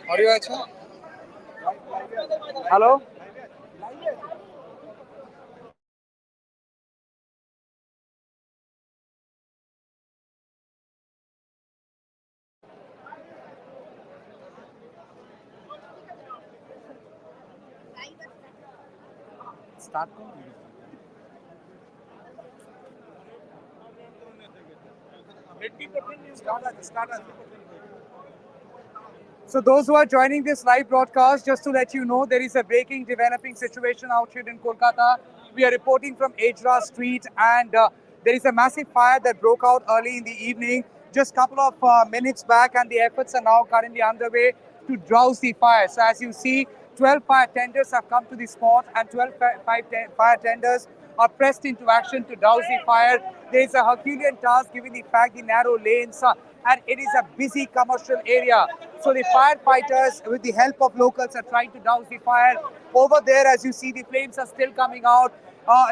Audio acha? Hello? Start. So those who are joining this live broadcast, just to let you know, there is a breaking, developing situation out here in Kolkata. We are reporting from Ajra Street, and there is a massive fire that broke out early in the evening, just a couple of minutes back, and the efforts are now currently underway to douse the fire. So as you see, 12 fire tenders have come to the spot, and 12 fire tenders are pressed into action to douse the fire. There is a Herculean task given the fact the narrow lanes and it is a busy commercial area. So the firefighters, with the help of locals, are trying to douse the fire. Over there, as you see, the flames are still coming out.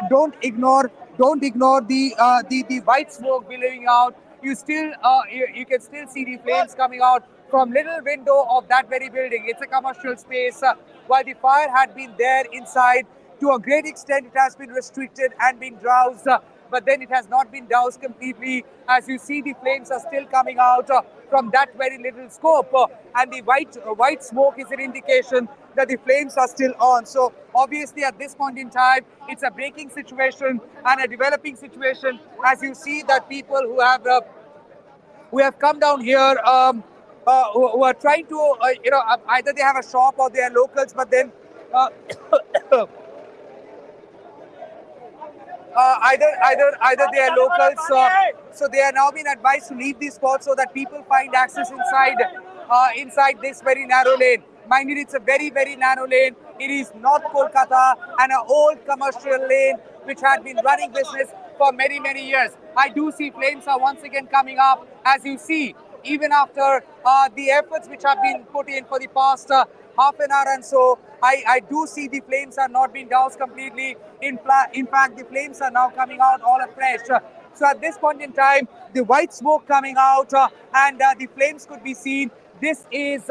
Don't ignore the white smoke billowing out. You can still see the flames coming out from little window of that very building. It's a commercial space. While the fire had been there inside, to a great extent, it has been restricted and been doused, but then it has not been doused completely. As you see, the flames are still coming out from that very little scope, and the white smoke is an indication that the flames are still on. So obviously, at this point in time, it's a breaking situation and a developing situation. As you see, that people who have come down here. Who are trying to, either they have a shop or they are locals, but then uh, either they are locals, so they are now being advised to leave the spot so that people find access inside this very narrow lane. Mind you, it's a very narrow lane. It is North Kolkata and an old commercial lane which had been running business for many years. I do see flames are once again coming up, as you see, even after the efforts which have been put in for the past half an hour and so. I do see the flames are not being doused completely. In fact, the flames are now coming out all afresh. So at this point in time, the white smoke coming out and the flames could be seen. This is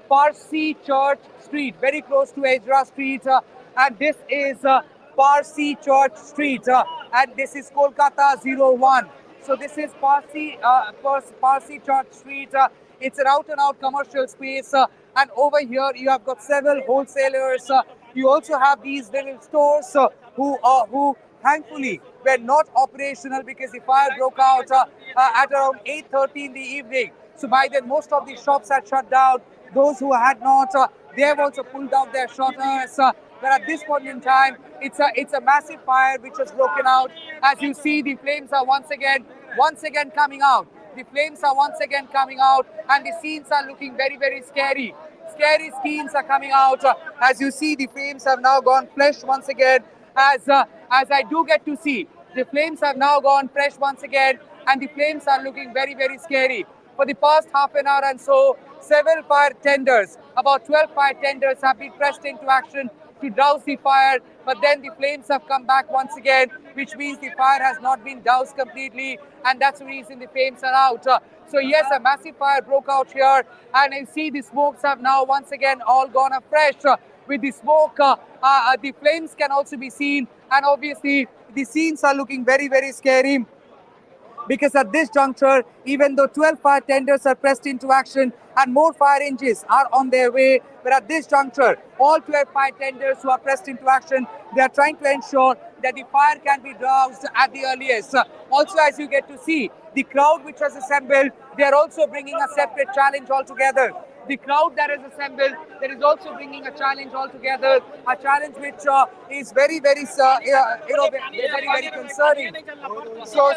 Parsi Church Street, very close to Ajra Street, and this is Parsi Church Street, and this is Kolkata 01. So this is Parsi Church Street. It's an out-and-out commercial space, and over here you have got several wholesalers. You also have these little stores who thankfully were not operational because the fire broke out at around 8:30 in the evening. So by then, most of the shops had shut down. Those who had not, they have also pulled out their shutters. But at this point in time, it's a massive fire which has broken out. As you see, the flames are once again coming out. The flames are once again coming out, and the scenes are looking very scary. Scary scenes are coming out. As you see, the flames have now gone fresh once again. As I do get to see, the flames have now gone fresh once again, and the flames are looking very scary. For the past half an hour and so, several fire tenders, about 12 fire tenders, have been pressed into action to douse the fire, but then the flames have come back once again, which means the fire has not been doused completely, and that's the reason the flames are out. So yes, a massive fire broke out here, and you see the smokes have now once again all gone afresh. With the smoke, the flames can also be seen, and obviously the scenes are looking very scary, because at this juncture, even though 12 fire tenders are pressed into action and more fire engines are on their way, but at this juncture, all 12 fire tenders who are pressed into action, they are trying to ensure that the fire can be doused at the earliest. Also, as you get to see, the crowd which has assembled, they are also bringing a separate challenge altogether. the crowd that is assembled, that is also bringing a challenge altogether, a challenge which is very, very, very, very concerning. So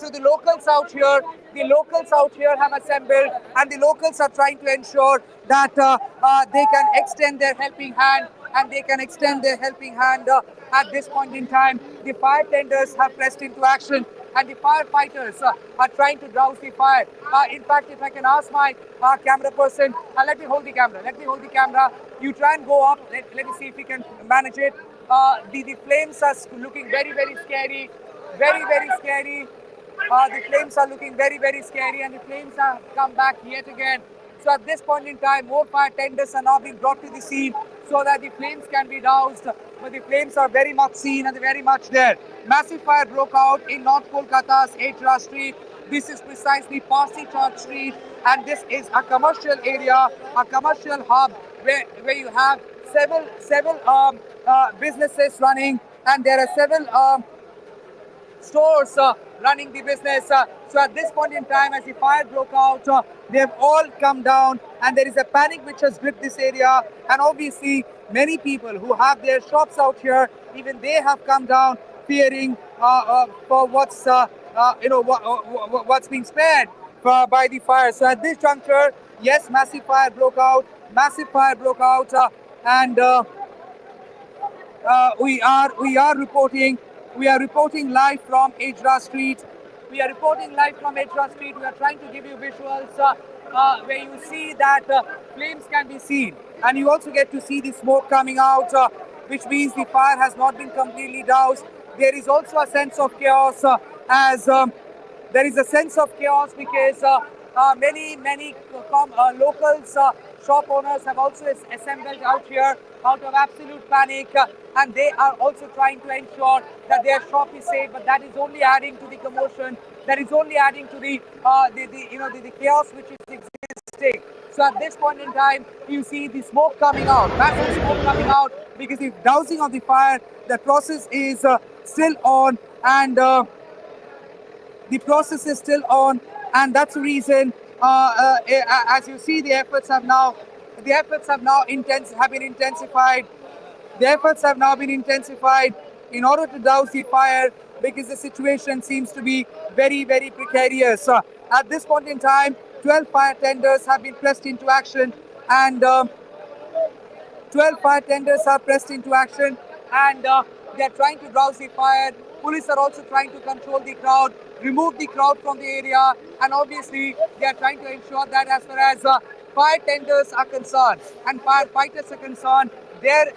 the locals out here, have assembled, and the locals are trying to ensure that they can extend their helping hand, at this point in time. The fire tenders have pressed into action, and the firefighters are trying to douse the fire. In fact, if I can ask my camera person, let me hold the camera. You try and go up. Let me see if we can manage it. The flames are looking very, very scary. Very, very scary. The flames are looking very, very scary, and the flames have come back yet again. So at this point in time, more fire tenders are now being brought to the scene so that the flames can be doused. But the flames are very much seen and very much there. Massive fire broke out in North Kolkata's Hra Street. This is precisely Parsi Church Street, and this is a commercial area, a commercial hub where you have several businesses running, and there are several stores running the business. So at this point in time, as the fire broke out, they have all come down, and there is a panic which has gripped this area. And obviously, many people who have their shops out here, even they have come down, fearing for what's being spared by the fire. So at this juncture, yes, massive fire broke out. And we are reporting live from Hra Street. We are trying to give you visuals where you see that flames can be seen, and you also get to see the smoke coming out, which means the fire has not been completely doused. There is also a sense of chaos as there is a sense of chaos because many locals, shop owners have also assembled out here out of absolute panic, and they are also trying to ensure that their shop is safe. But that is only adding to the commotion. That is only adding to the chaos which is existing. So at this point in time, you see the smoke coming out, massive smoke coming out, because the dousing of the fire, the process is still on, and the process is still on, and that's the reason. As you see, the efforts have now been intensified. The efforts have now been intensified in order to douse the fire, because the situation seems to be very, very precarious. At this point in time, 12 fire tenders have been pressed into action, and 12 fire tenders are pressed into action, and they are trying to douse the fire. Police are also trying to control the crowd, remove the crowd from the area, and obviously they are trying to ensure that as far as fire tenders are concerned and firefighters are concerned, their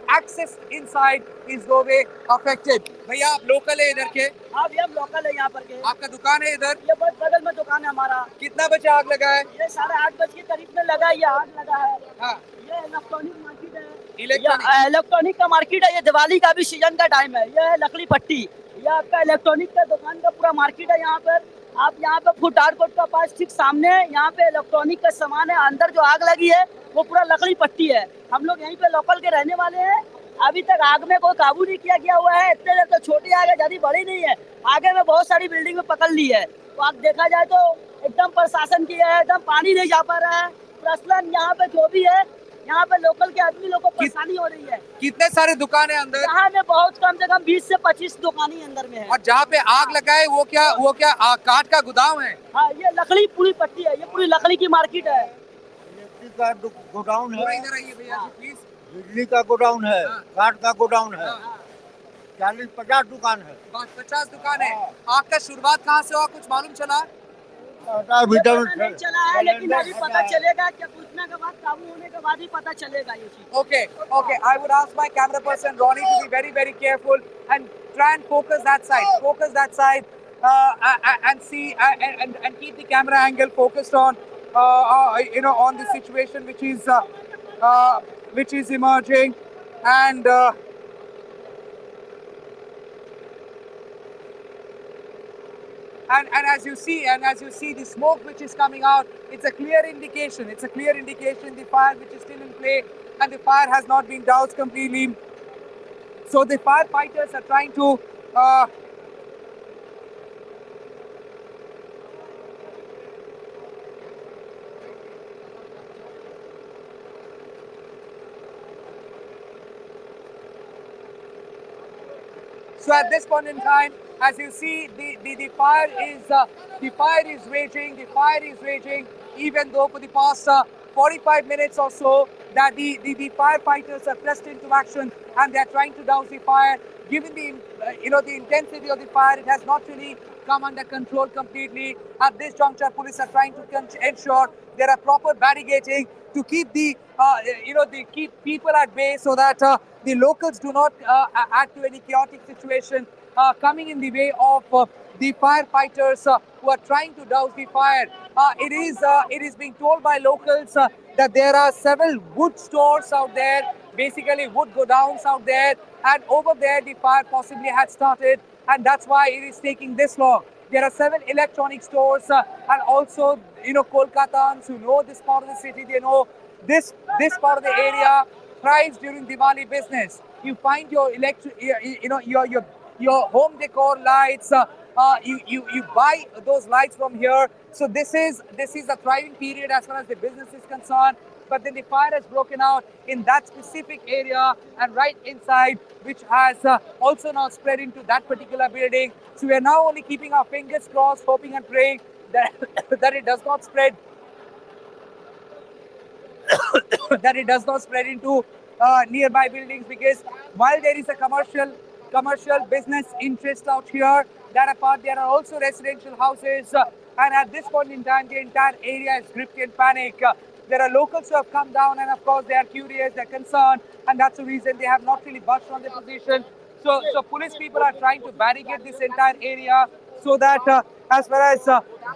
access inside is no way affected. भैया आप local है इधर के? हाँ भैया local है यहाँ पर के। आपका दुकान है इधर? ये बस बगल में दुकान है हमारा। कितना बजे आग लगा है? ये 8:30 के करीब में लगा, ये आग लगा है। हाँ। ये इलेक्ट्रॉनिक मार्केट है। इलेक्ट्रॉनिक का मार्केट है। ये दिवाली का भी सीजन का टाइम है। ये है लकड़ी पट्टी। ये आपका इलेक्ट्रॉनिक का दुकान का पूरा मार्केट है यहाँ पर। आप यहाँ पे फूड कोर्ट का पास ठीक सामने यहाँ पे इलेक्ट्रॉनिक का सामान है। अंदर जो आग लगी है वो पूरा लकड़ी पट्टी है। हम लोग यहीं पे लोकल के रहने वाले हैं। अभी तक आग में कोई काबू नहीं किया गया हुआ है। इतने देर तो छोटी आग है, ज्यादा बड़ी नहीं है। आगे में बहुत सारी बिल्डिंग में पकड़ ली है। तो आप देखा जाए तो एकदम प्रशासन की है, एकदम पानी नहीं जा पा रहा है। प्रशासन यहाँ पे जो भी है, यहाँ पे लोकल के आदमी लोग को परेशानी हो रही है। कितने सारे दुकान है अंदर? यहाँ में बहुत कम से कम 20 से 25 दुकानें अंदर में है। और जहाँ पे आग लगा है वो क्या काठ का गोदाम है? हाँ, ये लकड़ी पूरी पट्टी है। ये पूरी लकड़ी की मार्केट है। का गोडाउन है। इधर आइए भैया प्लीज। बिजली का गोडाउन है, काठ का गोडाउन है। 40-50 दुकान है। 50 दुकान है। आग का शुरुआत कहाँ से हुआ, कुछ मालूम चला? नहीं चला है, लेकिन अभी पता चलेगा कि पूछने के बाद, काबू होने के बाद ही पता चलेगा ये चीज। Okay. I would ask my camera person Ronnie to be very, very careful and try and focus that side. And see and keep the camera angle focused on on the situation which is emerging, and as you see the smoke which is coming out, it's a clear indication the fire which is still in play, and the fire has not been doused completely. So the firefighters are trying to So at this point in time, as you see, the fire is raging. The fire is raging, even though for the past 45 minutes or so that the firefighters are pressed into action and they are trying to douse the fire. Given the the intensity of the fire, it has not really come under control completely. At this juncture, police are trying to ensure there are proper barricading to keep the keep people at bay so that the locals do not add to any chaotic situation coming in the way of the firefighters who are trying to douse the fire. It is being told by locals that there are several wood stores out there, basically wood godowns out there, and over there the fire possibly had started, and that's why it is taking this long. There are several electronic stores, and also Kolkatans who know this part of the city. They know this part of the area thrives during Diwali business. You find your electric, your home decor lights. You buy those lights from here. So this is a thriving period as far as the business is concerned. But then the fire has broken out in that specific area and right inside, which has also now spread into that particular building. So we are now only keeping our fingers crossed, hoping and praying that that it does not spread that it does not spread into nearby buildings, because while there is a commercial business interest out here, that apart there are also residential houses, and at this point in time the entire area is gripped in panic. There are locals who have come down, and of course they are curious, they're concerned, and that's the reason they have not really budged on their position. So police people are trying to barricade this entire area so that as far as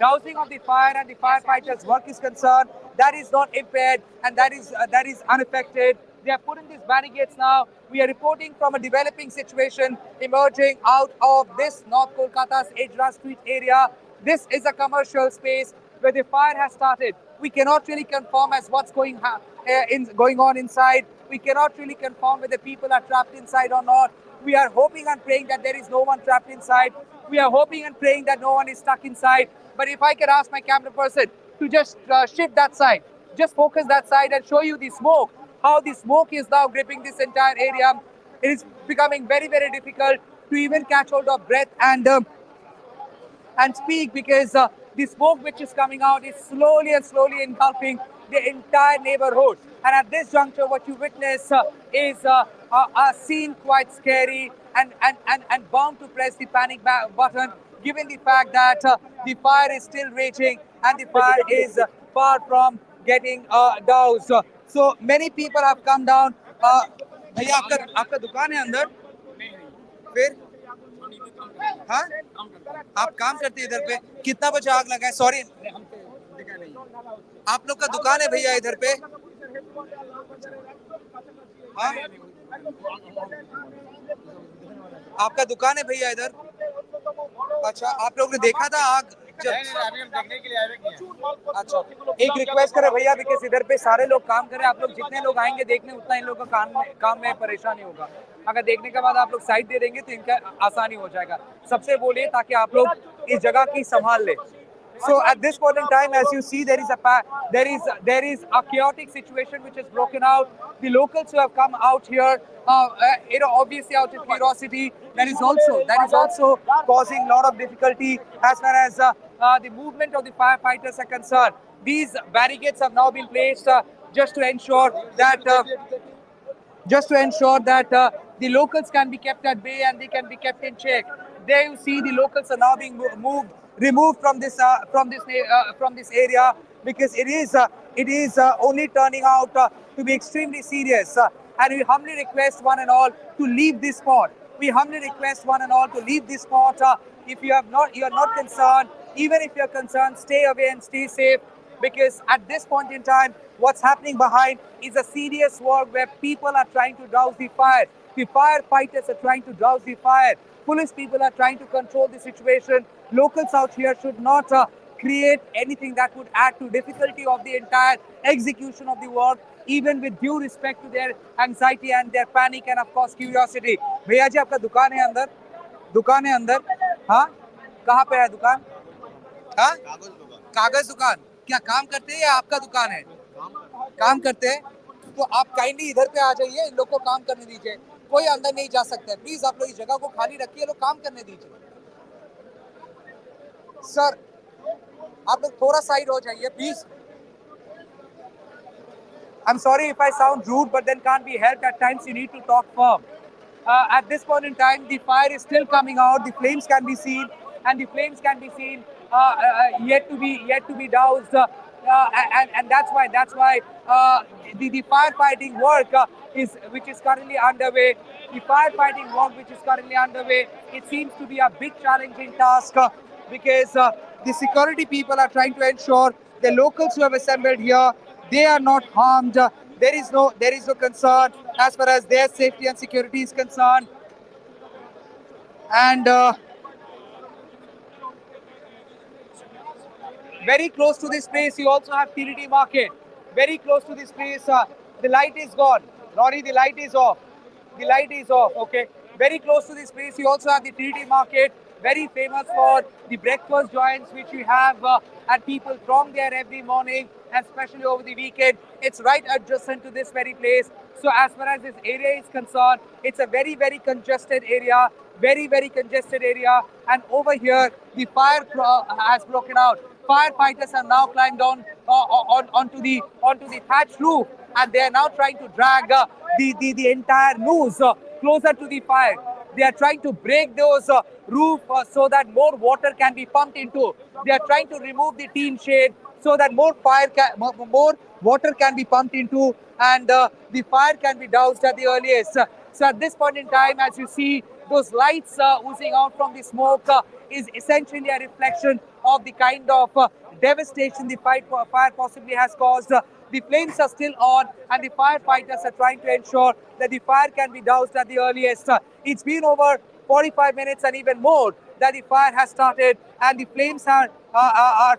dousing of the fire and the firefighters' work is concerned, that is not impaired and that is unaffected. They are putting these barricades now. We are reporting from a developing situation emerging out of this North Kolkata's Ejra Street area. This is a commercial space where the fire has started. We cannot really confirm as what's going on inside. We cannot really confirm whether people are trapped inside or not. We are hoping and praying that there is no one trapped inside. We are hoping and praying that no one is stuck inside. But if I can ask my camera person to just shift that side, just focus that side and show you the smoke, how the smoke is now gripping this entire area. It is becoming very, very difficult to even catch hold of breath and speak, because the smoke which is coming out is slowly and slowly engulfing the entire neighborhood. And at this juncture, what you witness is a scene quite scary and bound to press the panic button, given the fact that the fire is still raging and the fire is far from getting doused. So many people have come down. भैया आपका आपका दुकान है अंदर फिर हाँ आप काम करते हैं इधर पे कितना बजे आग लगा है सॉरी आप लोग का दुकान है भैया इधर पे हाँ आपका दुकान है भैया इधर अच्छा आप लोग ने देखा था आग अभी हम देखने के लिए आए हैं अच्छा एक रिक्वेस्ट करें भैया बिकॉज इधर पे सारे लोग काम कर रहे हैं आप लोग जितने लोग आएंगे देखने उतना इन लोगों का काम में परेशानी होगा अगर देखने के बाद आप लोग साइड दे देंगे तो इनका आसानी हो जाएगा सबसे बोलिए ताकि आप लोग इस जगह की संभाल ले. So at this point in time, as you see, there is a chaotic situation which has broken out. The locals who have come out here, obviously out of curiosity, that is also causing a lot of difficulty as far as the movement of the firefighters are concerned. These barricades have now been placed just to ensure that the locals can be kept at bay and they can be kept in check. There you see the locals are now being removed from this area, because it is only turning out to be extremely serious. And we humbly request one and all to leave this spot. We humbly request one and all to leave this spot. If you are not concerned, even if you are concerned, stay away and stay safe, because at this point in time, what's happening behind is a serious work where people are trying to douse the fire. The firefighters are trying to douse the fire. Police people are trying to control the situation. Locals out here should not create anything that would add to difficulty of the entire execution of the work, even with due respect to their anxiety and their panic and of course curiosity. भैया जी आपका दुकान है अंदर हाँ कहाँ पे है दुकान हाँ कागज दुकान क्या काम करते हैं या आपका दुकान है काम करते हैं तो आप काइंडली इधर पे आ जाइए इन लोग को काम करने दीजिए कोई अंदर नहीं जा सकता है। प्लीज आप लोग इस जगह को खाली रखिए, लोग काम करने दीजिए। सर आप लोग थोड़ा साइड हो जाइए please. I'm sorry if I sound rude, but then can't be helped. At times you need to talk firm. At this point in time, the fire is still coming out. The flames can be seen, and the flames can be seen yet to be doused. And that's why the firefighting work is which is currently underway. The firefighting work which is currently underway. It seems to be a big challenging task because the security people are trying to ensure the locals who have assembled here, they are not harmed. There is no concern as far as their safety and security is concerned. And very close to this place, you also have TDT Market. Very close to this place, the light is gone. Rory, the light is off. The light is off, okay. Very close to this place, you also have the TDT Market. Very famous for the breakfast joints which we have, and people from there every morning, and especially over the weekend. It's right adjacent to this very place. So as far as this area is concerned, it's a very, very congested area. Very congested area. And over here, the fire has broken out. Firefighters have now climbed onto the thatch roof, and they are now trying to drag the entire noose closer to the fire. They are trying to break those roof so that more water can be pumped into. They are trying to remove the tin shade so that more water can be pumped into, and the fire can be doused at the earliest. So at this point in time, as you see, those lights oozing out from the smoke is essentially a reflection of the kind of devastation the fire possibly has caused. The flames are still on, and the firefighters are trying to ensure that the fire can be doused at the earliest. It's been over 45 minutes and even more that the fire has started, and the flames are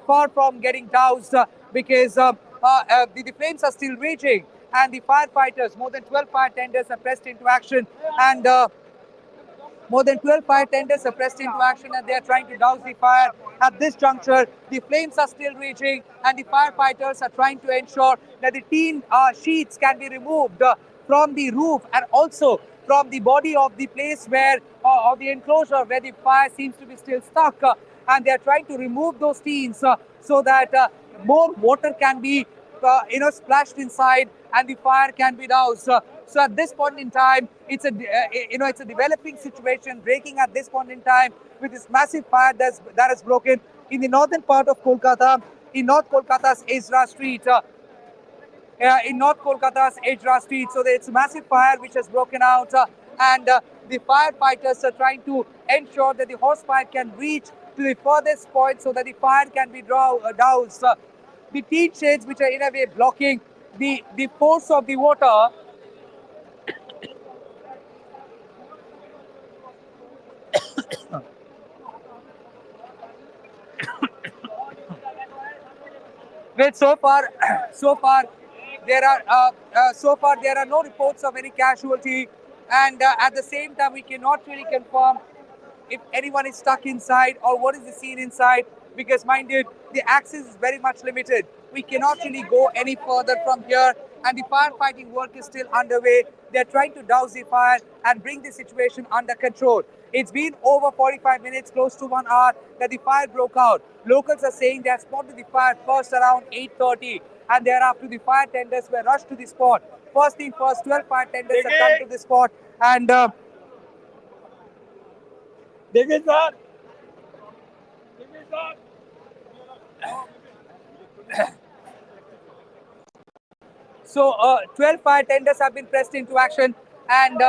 far from getting doused because the flames are still raging, and the firefighters, more than 12 fire tenders, are pressed into action, and more than 12 fire tenders are pressed into action, and they are trying to douse the fire. At this juncture, the flames are still raging, and the firefighters are trying to ensure that the tin sheets can be removed from the roof and also from the body of the place where, of the enclosure where the fire seems to be still stuck. And they are trying to remove those tins so that more water can be splashed inside, and the fire can be doused. So at this point in time, it's a developing situation breaking at this point in time with this massive fire that has broken in the northern part of Kolkata, in North Kolkata's Ezra Street. In North Kolkata's Ezra Street. So it's a massive fire which has broken out, and the firefighters are trying to ensure that the hose pipe can reach to the furthest point so that the fire can be doused. The tin shades which are in a way blocking the force of the water. Well, so far there are no reports of any casualty, and at the same time, we cannot really confirm if anyone is stuck inside or what is the scene inside, because mind you, the access is very much limited. We cannot really go any further from here, and the firefighting work is still underway. They're trying to douse the fire and bring the situation under control. It's been over 45 minutes, close to 1 hour, that the fire broke out. Locals are saying they have spotted the fire first around 8:30, and thereafter the fire tenders were rushed to the spot. First thing first, 12 fire tenders have come to the spot, and देखिए sir, देखिए sir. so 12 fire tenders have been pressed into action, and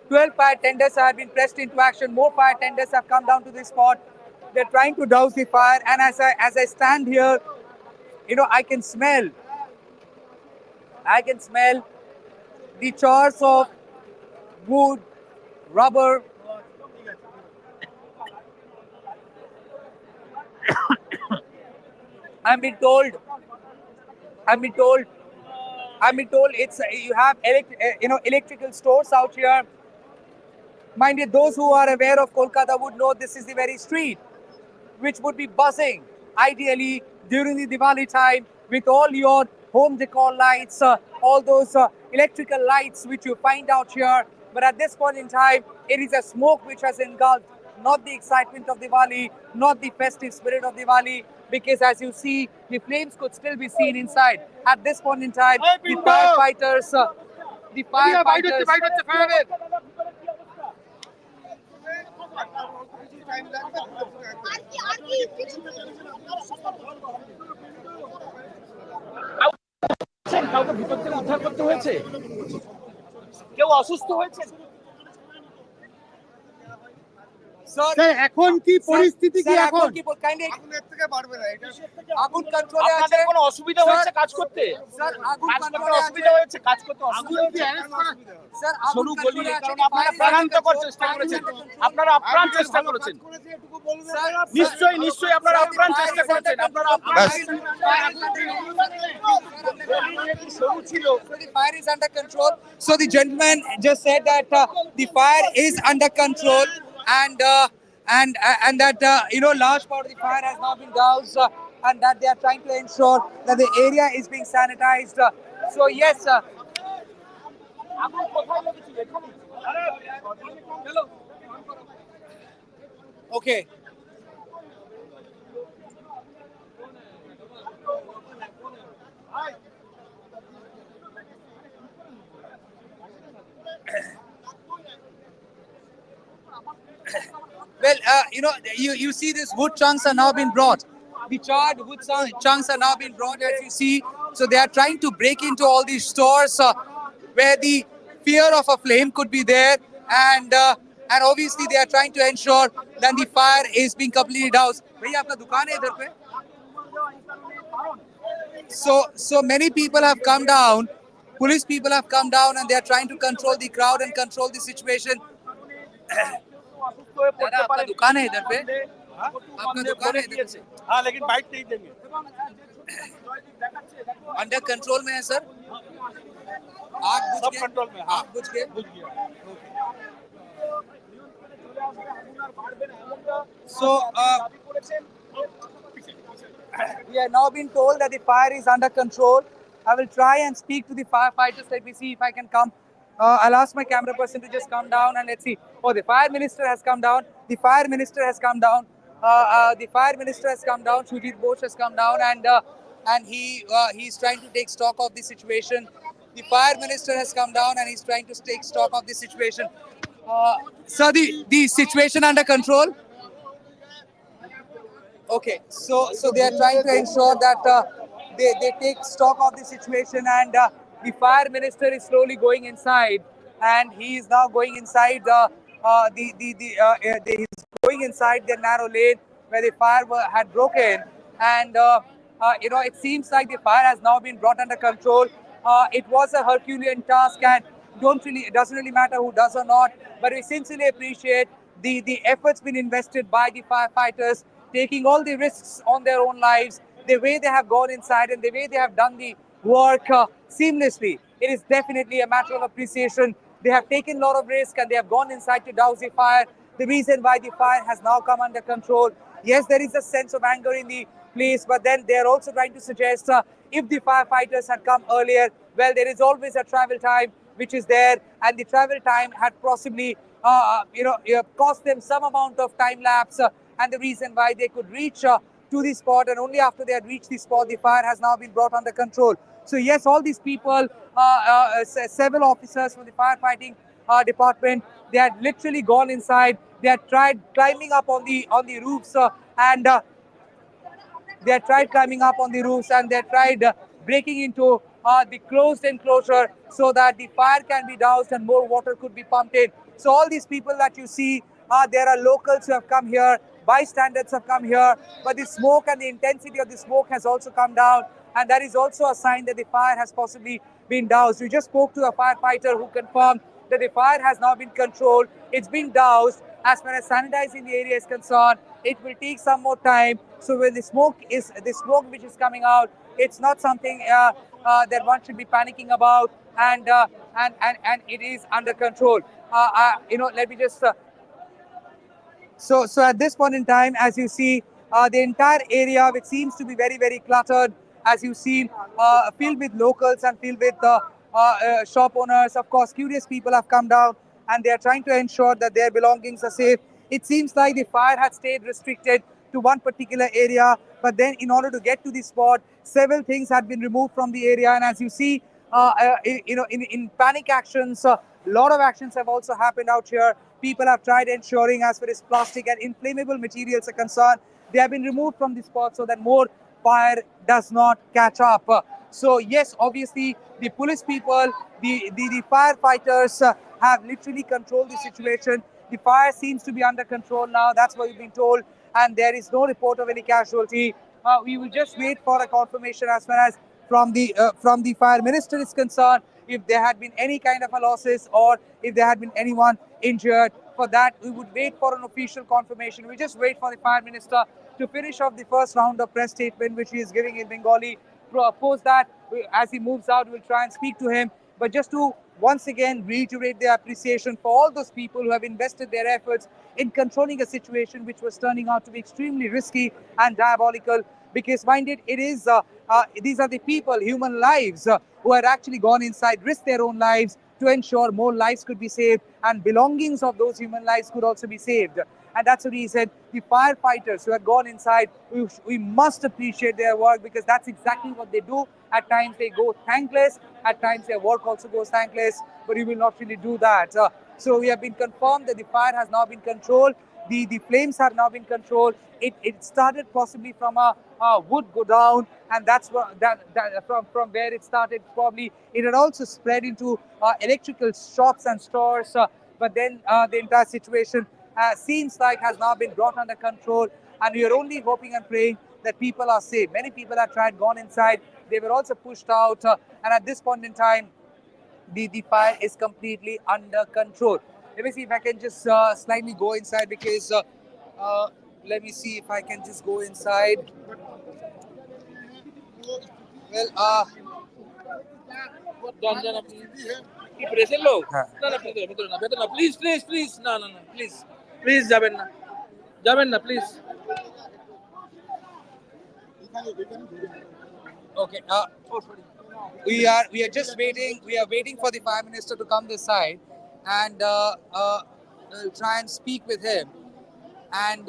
12 fire tenders have been pressed into action. More fire tenders have come down to the spot. They're trying to douse the fire, and as I stand here, I can smell the chars of wood, rubber. I've been told, I've been told, I've been told it's you have electrical stores out here. Mind you, those who are aware of Kolkata would know this is the very street which would be buzzing ideally during the Diwali time with all your home decor lights, all those electrical lights which you find out here. But at this point in time, it is a smoke which has engulfed not the excitement of Diwali, not the festive spirit of Diwali, because as you see, the flames could still be seen inside. At this point in time, the firefighters, কাউকে ভিতর থেকে উদ্ধার করতে হয়েছে? কেউ অসুস্থ হয়েছে? Sir এখন কি পরিস্থিতি কি স্যার, এখন? কি কাইন্ডলি আগুনের থেকে বাড়বে না এটা আগুন কন্ট্রোলে আছে? আপনাদের কোনো অসুবিধা হয়েছে কাজ করতে? স্যার আগুন কাজ করতে কন্ট্রোলে অসুবিধা আছে? হয়েছে? কাজ করতে অসুবিধা হয়েছে? স্যার আগুন সরু গলি, কন্ট্রোলে আছে? কারণ আপনারা প্রাণান্ত করার চেষ্টা করেছেন, আপনারা আপ্রাণ চেষ্টা করেছেন, নিশ্চয়ই নিশ্চয়ই আপনারা আপ্রাণ চেষ্টা করেছেন, আপনারা আপ্রাণ সরু ছিল। So the fire is under control. So the gentleman just said that the fire is under control, and that large part of the fire has now been doused, and that they are trying to ensure that the area is being sanitized. So yes, okay. Well, you see these wood chunks are now being brought. The charred wood chunks are now being brought, as you see. So they are trying to break into all these stores where the fear of a flame could be there, and obviously they are trying to ensure that the fire is being completely doused. भैया आपका दुकान है इधर पे? So many people have come down. Police people have come down, and they are trying to control the crowd and control the situation. दादा आपका दुकान है इधर पे? आपका दुकान है इधर पे? हाँ लेकिन बाइट नहीं देंगे। अंडर कंट्रोल में है सर? आग बुझ सब गए? कंट्रोल में, हाँ। आग बुझ गए? So we are now being told that the fire is under control. I will try and speak to the firefighters. Let me see if I can come. I'll ask my camera person to just come down and let's see. Oh, the fire minister has come down. The fire minister has come down. The fire minister has come down. Shujit Bosch has come down, and he's trying to take stock of the situation. The fire minister has come down and he's trying to take stock of the situation. Sir, the situation under control? Okay, so they are trying to ensure that they take stock of the situation, and the fire minister is slowly going inside, and he is now going inside he's going inside the narrow lane where the fire had broken, and it seems like the fire has now been brought under control. It was a Herculean task, and it doesn't really matter who does or not, but we sincerely appreciate the efforts been invested by the firefighters, taking all the risks on their own lives, the way they have gone inside and the way they have done the work seamlessly. It is definitely a matter of appreciation. They have taken a lot of risk and they have gone inside to douse the fire. The reason why the fire has now come under control. Yes, there is a sense of anger in the place, but then they are also trying to suggest if the firefighters had come earlier, well, there is always a travel time which is there, and the travel time had possibly cost them some amount of time lapse, and the reason why they could reach to the spot, and only after they had reached the spot, the fire has now been brought under control. So yes, all these people, several officers from the firefighting department, they had literally gone inside. They had tried climbing up on the roofs, and they had tried climbing up on the roofs, and they had tried breaking into the closed enclosure so that the fire can be doused and more water could be pumped in. So all these people that you see, there are locals who have come here, bystanders have come here, but the smoke and the intensity of the smoke has also come down, and that is also a sign that the fire has possibly been doused. We just spoke to a firefighter who confirmed that the fire has now been controlled. It's been doused. As far as sanitizing the area is concerned, it will take some more time. So when the smoke which is coming out, it's not something that one should be panicking about, and it is under control. Let me just. So at this point in time, as you see, The entire area, which seems to be very, very cluttered, as you've seen, filled with locals and filled with shop owners. Of course, curious people have come down and they are trying to ensure that their belongings are safe. It seems like the fire had stayed restricted to one particular area, but then in order to get to the spot, several things had been removed from the area. And as you see, in panic actions, a lot of actions have also happened out here. People have tried ensuring, as far as plastic and inflammable materials are concerned, they have been removed from the spot so that more fire does not catch up. So yes, obviously the police people, the firefighters have literally controlled the situation. The fire seems to be under control now. That's what we've been told, and there is no report of any casualty. We will just wait for a confirmation as far as from the fire minister is concerned, if there had been any kind of a losses or if there had been anyone injured. For that, we would wait for an official confirmation. We just wait for the fire minister to finish off the first round of press statement, which he is giving in Bengali. Post that, as he moves out, we'll try and speak to him. But just to once again reiterate their appreciation for all those people who have invested their efforts in controlling a situation which was turning out to be extremely risky and diabolical. Because mind it is these are the people, human lives, who had actually gone inside, risked their own lives to ensure more lives could be saved and belongings of those human lives could also be saved. And that's the reason the firefighters who had gone inside, we must appreciate their work, because that's exactly what they do. At times they go thankless, at times their work also goes thankless, but we will not really do that. So we have been confirmed that the fire has now been controlled. The flames have now been controlled. It started possibly from a wood go down, and that's what, from where it started. Probably it had also spread into electrical shops and stores, but then the entire situation seems like has now been brought under control, and we are only hoping and praying that people are safe. Many people have tried gone inside. They were also pushed out, and at this point in time, the fire is completely under control. Let me see if I can just slightly go inside, because uh, let me see if I can just go inside. Well, जान जाना কি প্রেসের লোক না না ভেতরে ভেতরে না ভেতরে না প্লিজ প্লিজ প্লিজ না না না প্লিজ প্লিজ যাবেন না please okay. We are just waiting. We are waiting for the Prime Minister to come this side, and we'll try and speak with him. And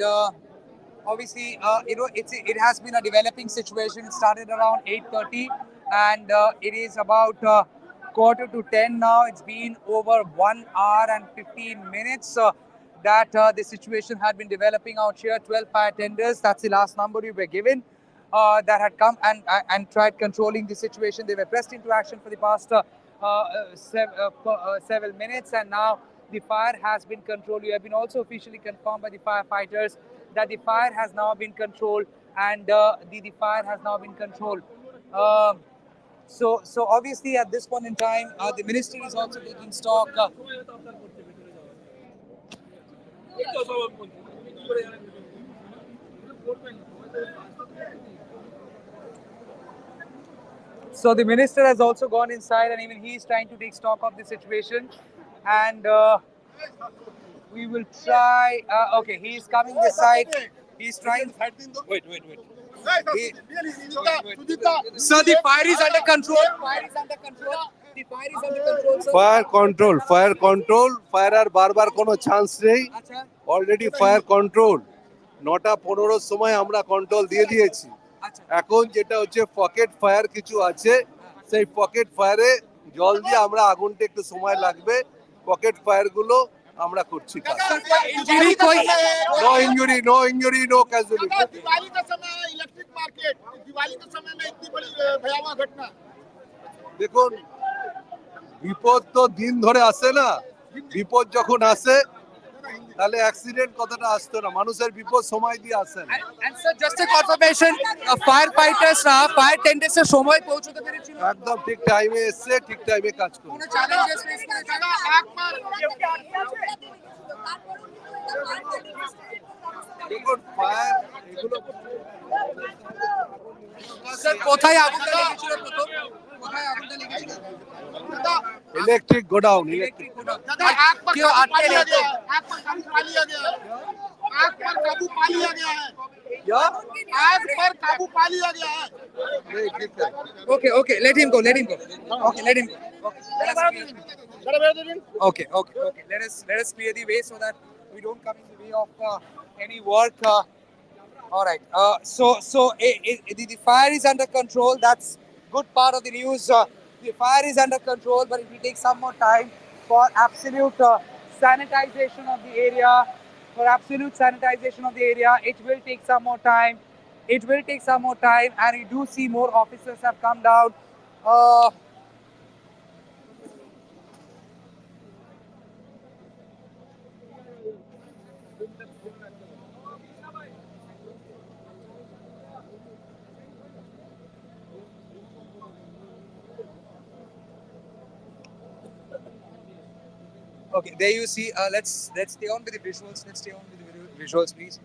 obviously, it has been a developing situation. It started around 8:30, and it is about quarter to 10 now. It's been over 1 hour and 15 minutes. That the situation had been developing out here. 12 fire tenders. That's the last number we were given. That had come and tried controlling the situation. They were pressed into action for the past several minutes, and now the fire has been controlled. We have been also officially confirmed by the firefighters that the fire has now been controlled, and the fire has now been controlled. So obviously at this point in time, the ministry is also taking stock. So the minister has also gone inside, and even he is trying to take stock of the situation. And we will try. Okay, he is coming this side. He's trying. wait He, so the fire is under control. Fire is under control. The fire is under control. So fire control fire আর বারবার কোনো chance নেই Acha, already fire control 9:15 সময় আমরা control দিয়ে দিয়েছি acha. এখন যেটা হচ্ছে পকেট ফায়ার কিছু আছে সেই পকেট ফায়ারে জল দিয়ে আমরা আগুনটা একটু সময় লাগবে পকেট ফায়ার গুলো আমরা করছি Injury koi? No injury no casualty Diwali का समय है इलेक्ट्रिक मार्केट दिवाली के समय में इतनी बड़ी भयावह घटना দেখুন বিপদ তো দিন ধরে আসে না বিপদ যখন আসে তাহলে অ্যাক্সিডেন্ট কথাটা আসতো না মানুষের বিপদ সময় দিয়ে আসে না And so just a confirmation, firefighters, fire tenders এর সময় পৌঁছতে পেরেছিল। একদম ঠিক টাইমে এসছে ঠিক টাইমে কাজ করছে কোনো challenges face করেছিল? দেখুন ফায়ার এগুলো স্যার কোথায় আগুনটা লেগেছিল প্রথম? কোথায় আগুনটা লেগেছিল? Electric godown electric godown. आग पर কেউ काबू আটকে पा लिया রেখে गया है आग पर काबू पा लिया गया है आग पर काबू पा लिया गया है Yeah? आग पर काबू पा लिया गया है। नहीं ठीक है. Okay, okay, let him go, let him go. Okay, let him go. Okay, let us clear. Okay, okay, okay. Let us clear the way so that we don't come in the way of any work. All right. The fire is under control. That's good part of the news. The fire is under control, but it will take some more time for absolute sanitization of the area. For absolute sanitization of the area, it will take some more time. It will take some more time, and we do see more officers have come down. Uh, okay, there you see. Let's stay on with the visuals. Let's stay on with the visuals, please.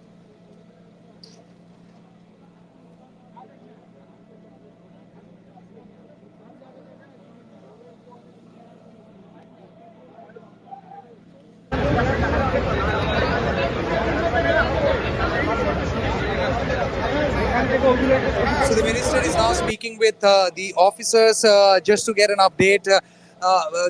So the minister is now speaking with the officers just to get an update,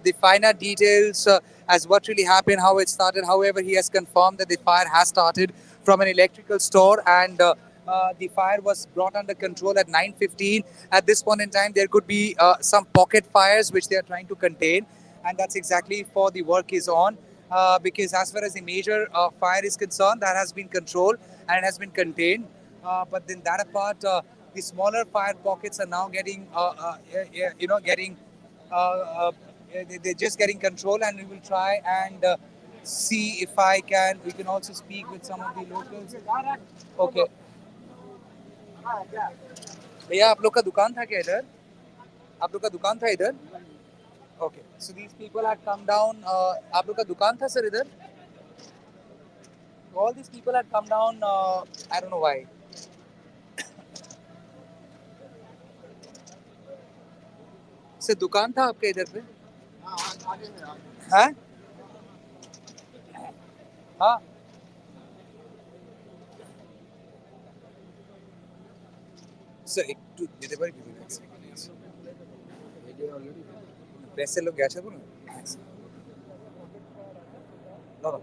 the finer details as what really happened, how it started. However, he has confirmed that the fire has started from an electrical store and the fire was brought under control at 9:15. At this point in time, there could be some pocket fires which they are trying to contain, and that's exactly for the work is on. Because as far as the major fire is concerned, that has been controlled and it has been contained. But then that apart, the smaller fire pockets are now getting, getting, they're just getting control, and we will try and see if I can. We can also speak with some of the locals. Okay. भैया आप लोग का दुकान था क्या इधर? आप लोग का दुकान था इधर? Okay. So these people had come down. आप लोग का दुकान था सर इधर? All these people had come down. I don't know why. Sir दुकान था आपके इधर पे? हाँ? हाँ. सर एक टू যেতে পারি প্লিজ প্রেসের লোক গেছে বলুন দাদা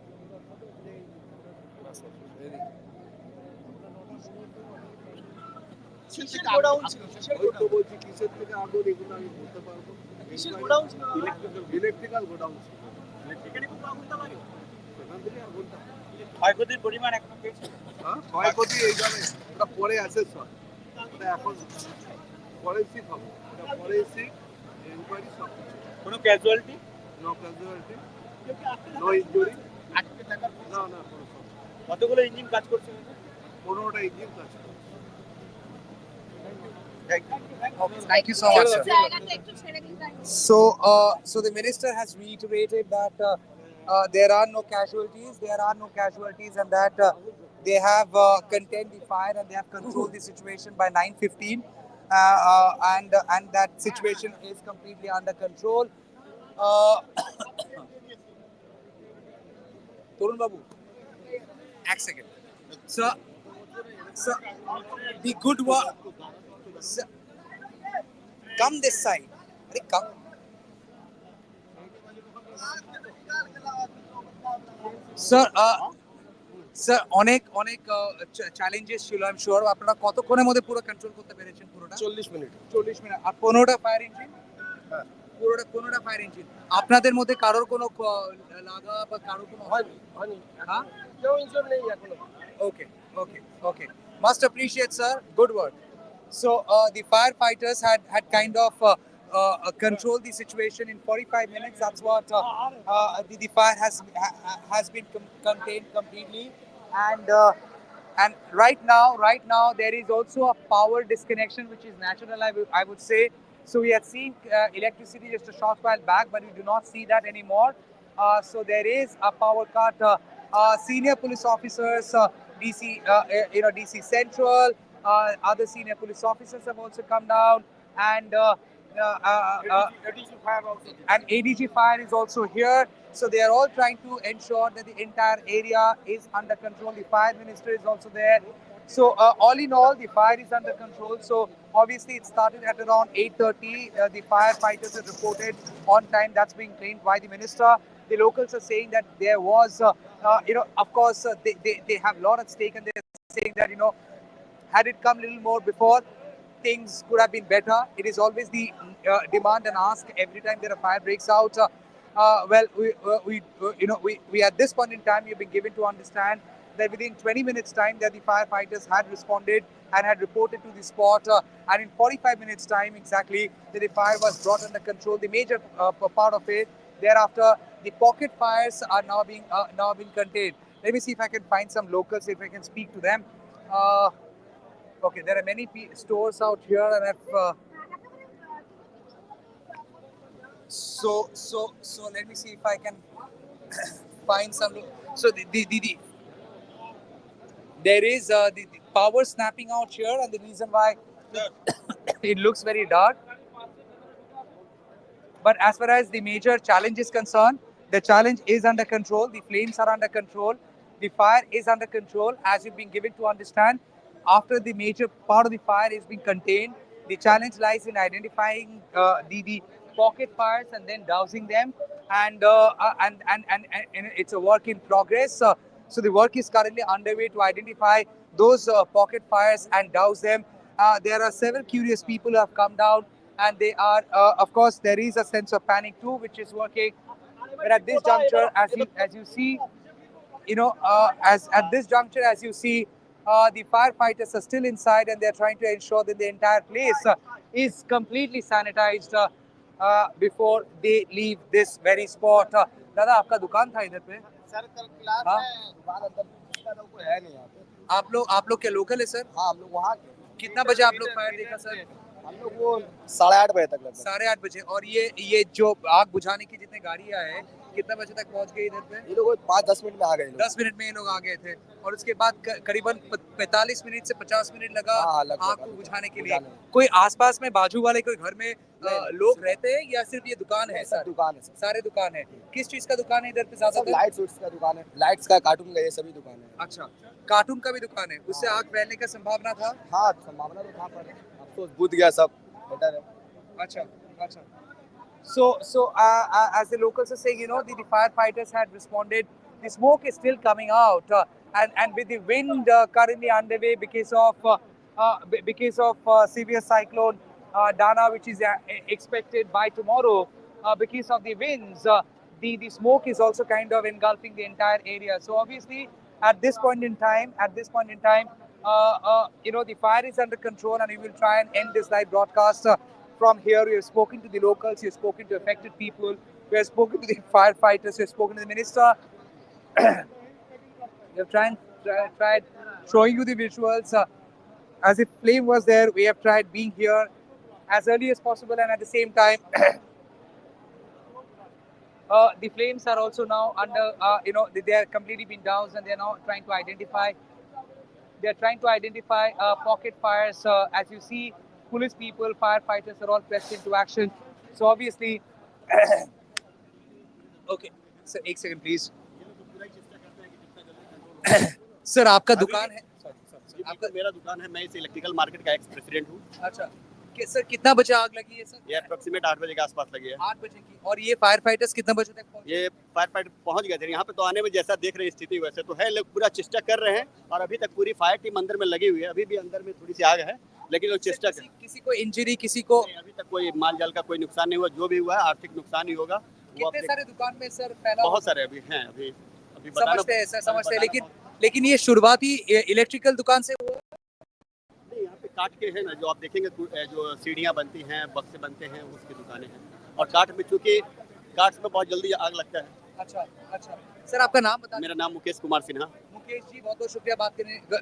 किसের গোডাউন ছিল? ওই তো বলছি কিসের থেকে আগুন এগুলো আমি বলতে পারবো. কিসের গোডাউন ছিল? ইলেকট্রিক্যাল গোডাউন ছিল. ইলেকট্রিক্যালি খুব আগুনটা লাগে। সেখান থেকে আগুনটা. ক্ষয়ক্ষতির পরিমাণ এখনো পেয়েছে? হ্যাঁ ক্ষয়ক্ষতি এই জানে ওটা পরে আছে সব. ওটা এখন ফরেন্সিক হবে. ওটা ফরেন্সিক ইনকোয়ারি সব কিছু. কোনো casualty? No casualty, no injury. আটকে থাকার না না কোনো সমস্যা. কতগুলো ইঞ্জিন কাজ করছে? 15টা ইঞ্জিন কাজ করে. Thank you so much, sir. So the minister has reiterated that there are no casualties. There are no casualties, and that they have contained the fire and they have controlled the situation by 9:15, and that situation is completely under control. Uh, Torun Babu, एक second. Sir, the good work. Sir, come this side. Arey, come. Sir, sir অনেক অনেক challenges ছিল I am sure আপনারা কতক্ষণের মধ্যে পুরো control করতে পেরেছেন পুরোটা 40 মিনিট. 40 মিনিট আর 15টা ফায়ার ইঞ্জিন হ্যাঁ. পুরোটা 15টা ফায়ার ইঞ্জিন আপনাদের মধ্যে কারোর কোনো লাগা বা কারোর কোনো হয়নি হয়নি. হ্যাঁ কেউ ইনজুর নেই এখনো. Okay, okay, okay. Must appreciate, sir. Good work. So the firefighters had kind of controlled the situation in 45 minutes. That's what the fire has been contained completely, and right now there is also a power disconnection, which is natural. I would say. So we had seen electricity just a short while back, but we do not see that anymore. So there is a power cut. Senior police officers, DC, DC Central, other senior police officers have also come down, and ADG fire also. and ADG Fire is also here. So they are all trying to ensure that the entire area is under control. The fire minister is also there. So all in all, the fire is under control. So obviously, it started at around 8:30. The firefighters have reported on time. That's being claimed by the minister. The locals are saying that there was, of course, they have a lot at stake, and they're saying that had it come a little more before, things could have been better. It is always the demand and ask every time there a fire breaks out. Well, we at this point in time, we've been given to understand that within 20 minutes time that the firefighters had responded and had reported to the spot, and in 45 minutes time exactly that the fire was brought under control. The major part of it thereafter, the pocket fires are now being contained. Let me see if I can find some locals, if I can speak to them. uh, Okay, there are many stores out here, and so let me see if I can find some. So there is the power snapping out here, and the reason why it looks very dark. But as far as the major challenge is concerned, the challenge is under control. The flames are under control. The fire is under control, as you've been given to understand. After the major part of the fire is being contained, the challenge lies in identifying the pocket fires and then dousing them. And it's a work in progress. So the work is currently underway to identify those pocket fires and douse them. There are several curious people who have come down, and they are, of course, there is a sense of panic too, which is working. But at this juncture, as you see, as at this juncture, as you see, the firefighters are still inside, and they're trying to ensure that the entire place is completely sanitized before they leave this very spot. दादा आपका दुकान था इधर पे? Sir कल class हाँ? है दुकान अंदर इसका तो कोई है नहीं यहाँ पे। आप लोग क्या लोकल है सर? हाँ हम लोग वहाँ कितना बजे आप लोग फायर देखा सर? हम लोग वो 8:30 बजे तक लगभग। 8:30 बजे। और ये जो आग बुझाने की जितने गाड़ियां हैं, कितना बजे तक पहुंच गई इधर पे? ये लोग 5-10 मिनट में आ गए ये लोग। 10 मिनट में ये लोग आ गए थे, और उसके बाद करीबन 45 मिनट से 50 मिनट लगा हाँ, लगभग, आग को बुझाने के लिए। बुझाने में। कोई आसपास में बाजू वाले कोई घर में लोग रहते हैं, या सिर्फ ये दुकान है? सब दुकान है सर। सारे दुकान है। किस चीज का दुकान है इधर पे सब ज्यादातर? लाइट्स उट्स का दुकान है, लाइट्स का, कार्टून का, ये सभी दुकान है। अच्छा, कार्टून का भी दुकान है। उससे आग फैलने का संभावना था? हाँ संभावना तो था, पर अफसोस बुझ गया सब, बेटर है। Acha, acha. So as the locals are saying, the firefighters had responded. The smoke is still coming out, and with the wind currently underway because of severe cyclone Dana, which is expected by tomorrow, because of the winds, the smoke is also kind of engulfing the entire area. So obviously, at this point in time, the fire is under control, and we will try and end this live broadcast from here. We have spoken to the locals, we have spoken to affected people, we have spoken to the firefighters, we have spoken to the minister. We have tried showing you the visuals. As if flame was there, we have tried being here as early as possible, and at the same time, the flames are also now under, they are completely been doused, and they are now trying to identify. They are trying to identify pocket fires. As you see, police people, firefighters are all pressed into action. So obviously, okay. Sir, एक second please. Sir आपका दुकान है? आपका मेरा दुकान है, मैं इस इलेक्ट्रिकल मार्केट का एक्स प्रेसिडेंट हूँ। अच्छा, सर कितना बजे आग लगी है सर? ये अप्रोक्सीमेट 8 बजे के आसपास लगी है। 8 बजे की। और ये फायर फाइटर्स कितना बजे तक पहुंचे? ये फायर फाइटर पहुंच गए थे यहाँ पे, तो आने में जैसा देख रहे हैं स्थिति वैसे तो है, लोग पूरा चेष्टा कर रहे हैं, और अभी तक पूरी फायर टीम अंदर में लगी हुई है। अभी भी अंदर में थोड़ी सी आग है, लेकिन लोग चेष्टा कर। किसी को इंजरी, किसी को? अभी तक कोई माल जाल का कोई नुकसान नहीं हुआ, जो भी हुआ है आर्थिक नुकसान ही होगा। कितने सारे दुकान में सर फैला? बहुत सारे अभी हैं, अभी समझते हैं सर, समझते हैं, लेकिन ये शुरुआती इलेक्ट्रिकल दुकान से हुआ? नहीं, यहाँ पे काट के है ना, जो आप देखेंगे जो सीढ़ियाँ बनती हैं, बक्से बनते हैं, उसकी दुकानें हैं। और काठ में, चूँकि काठ में बहुत जल्दी आग लगता है। अच्छा अच्छा। सर आपका नाम बता? मेरा नाम मुकेश कुमार सिन्हा। मुकेश जी, बहुत बहुत शुक्रिया बात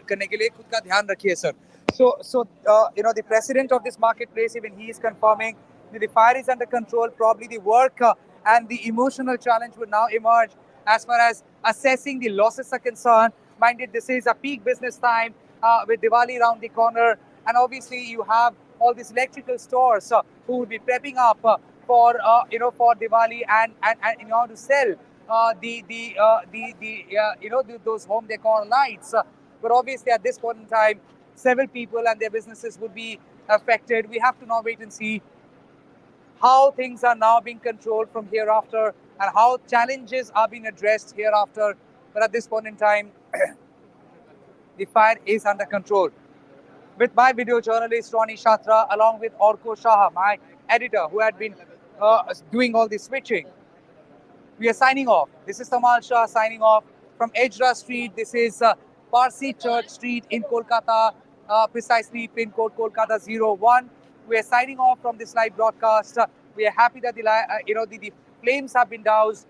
करने के लिए। खुद का ध्यान रखिए sir. So the president of this marketplace, even he is confirming that the fire is under control. Probably the work and the emotional challenge would now emerge as far as assessing the losses are concerned. Minded, this is a peak business time with Diwali around the corner, and obviously you have all these electrical stores who will be prepping up for Diwali and in order to sell those home decor lights. But obviously, at this point in time, several people and their businesses would be affected. We have to now wait and see how things are now being controlled from hereafter and how challenges are being addressed hereafter. But at this point in time, the fire is under control. With my video journalist Ronnie Shatra, along with Orko Shaha, my editor, who had been doing all the switching, we are signing off. This is Tamal Saha signing off from Ejra Street. This is Parsi Church Street in Kolkata, precisely pin code Kolkata 01. We are signing off from this live broadcast. We are happy that the flames have been doused.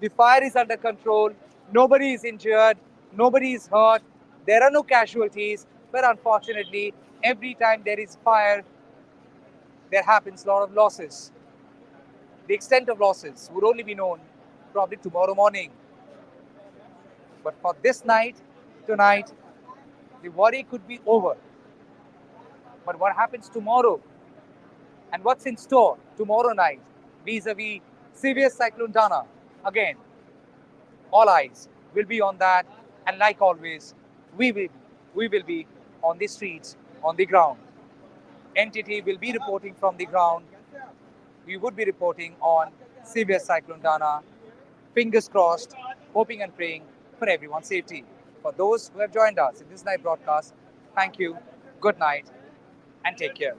The fire is under control. Nobody is injured. Nobody is hurt. There are no casualties. But unfortunately, every time there is fire, there happens a lot of losses. The extent of losses would only be known probably tomorrow morning. But for this night, tonight, the worry could be over. But what happens tomorrow and what's in store tomorrow night vis-a-vis severe cyclone Dana? Again, all eyes will be on that. And like always, we will, we will be on the streets, on the ground. NTT will be reporting from the ground. We would be reporting on severe cyclone Dana. Fingers crossed, hoping and praying for everyone's safety. For those who have joined us in this live broadcast, thank you, good night, and take care.